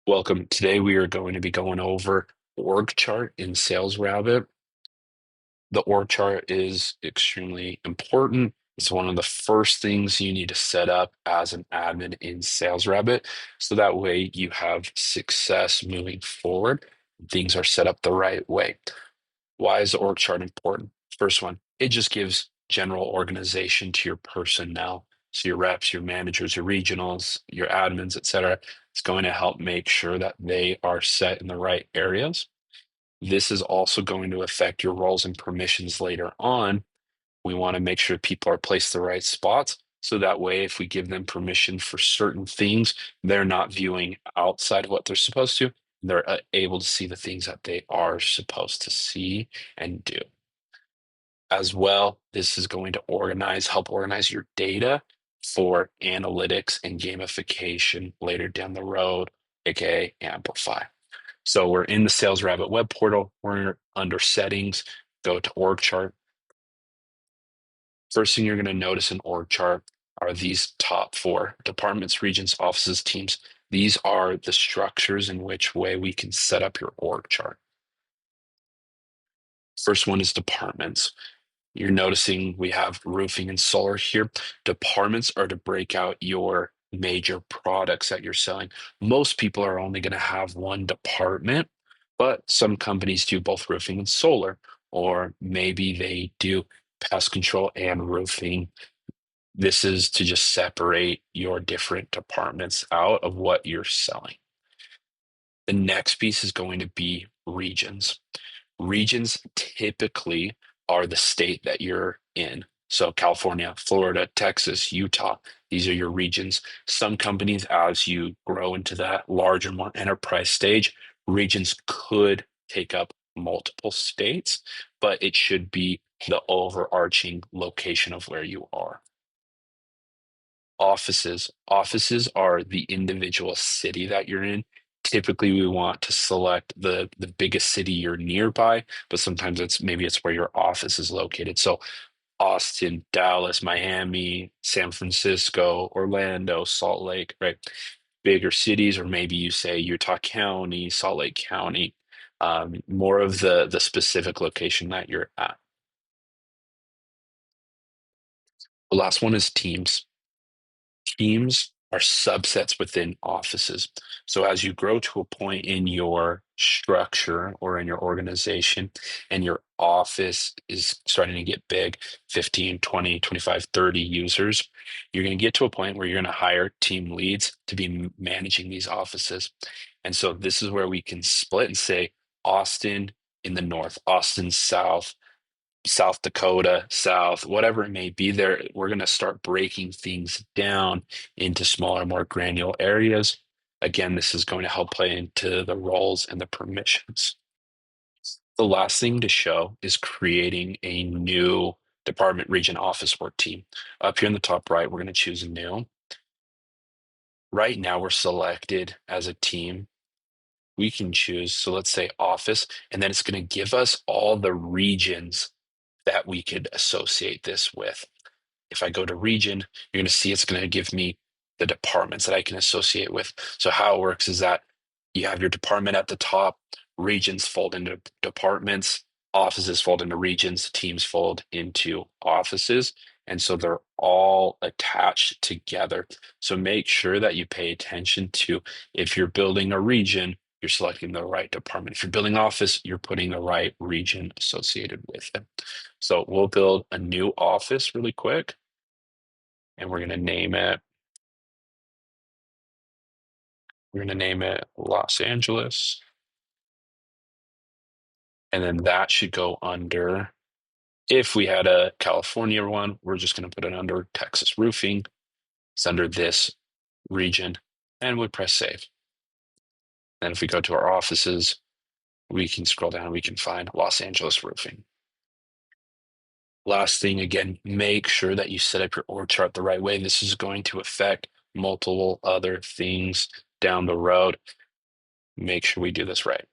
Welcome. Today we are going to be going over org chart in SalesRabbit. The org chart is extremely important. It's one of the first things you need to set up as an admin in SalesRabbit, so that way you have success moving forward. Things are set up the right way. Why is the org chart important? First one, it just gives general organization to your personnel. So your reps, your managers, your regionals, your admins, etc. It's going to help make sure that they are set in the right areas. This is also going to affect your roles and permissions later on. We want to make sure people are placed the right spots. So that way, if we give them permission for certain things, they're not viewing outside of what they're supposed to. They're able to see the things that they are supposed to see and do. As well, this is going to help organize your data for analytics and gamification later down the road, aka Amplify. So we're in the SalesRabbit web portal. We're under settings, go to org chart. First thing you're going to notice in org chart are these top four: departments, regions, offices, teams. These are the structures in which way we can set up your org chart. First one is departments. You're noticing we have roofing and solar here. Departments are to break out your major products that you're selling. Most people are only going to have one department, but some companies do both roofing and solar, or maybe they do pest control and roofing. This is to just separate your different departments out of what you're selling. The next piece is going to be regions. Regions typically are the state that you're in. So California, Florida, Texas, Utah, these are your regions. Some companies, as you grow into that larger, more enterprise stage, regions could take up multiple states, but it should be the overarching location of where you are. Offices are the individual city that you're in. Typically, we want to select the biggest city you're nearby, but sometimes it's where your office is located. So Austin, Dallas, Miami, San Francisco, Orlando, Salt Lake, right? Bigger cities, or maybe you say Utah County, Salt Lake County, more of the specific location that you're at. The last one is teams. Teams are subsets within offices. So as you grow to a point in your structure or in your organization and your office is starting to get big, 15, 20, 25, 30 users, you're going to get to a point where you're going to hire team leads to be managing these offices. And so this is where we can split and say Austin in the north, Austin south, South Dakota, South, whatever it may be there, we're going to start breaking things down into smaller, more granular areas. Again, this is going to help play into the roles and the permissions. The last thing to show is creating a new department, region, office, work team. Up here in the top right, we're going to choose a new. Right now, we're selected as a team. We can choose, so let's say office, and then it's going to give us all the regions that we could associate this with. If I go to region, you're going to see it's going to give me the departments that I can associate with. So how it works is that you have your department at the top, regions fold into departments, offices fold into regions, teams fold into offices. And so they're all attached together. So make sure that you pay attention to, if you're building a region, you're selecting the right department. If you're building office, you're putting the right region associated with it. So we'll build a new office really quick, and we're going to name it. We're going to name it Los Angeles. And then that should go under, if we had a California one, we're just going to put it under Texas roofing. It's under this region, and we press save. And if we go to our offices, we can scroll down, we can find Los Angeles roofing. Last thing, again, make sure that you set up your org chart the right way. This is going to affect multiple other things down the road. Make sure we do this right.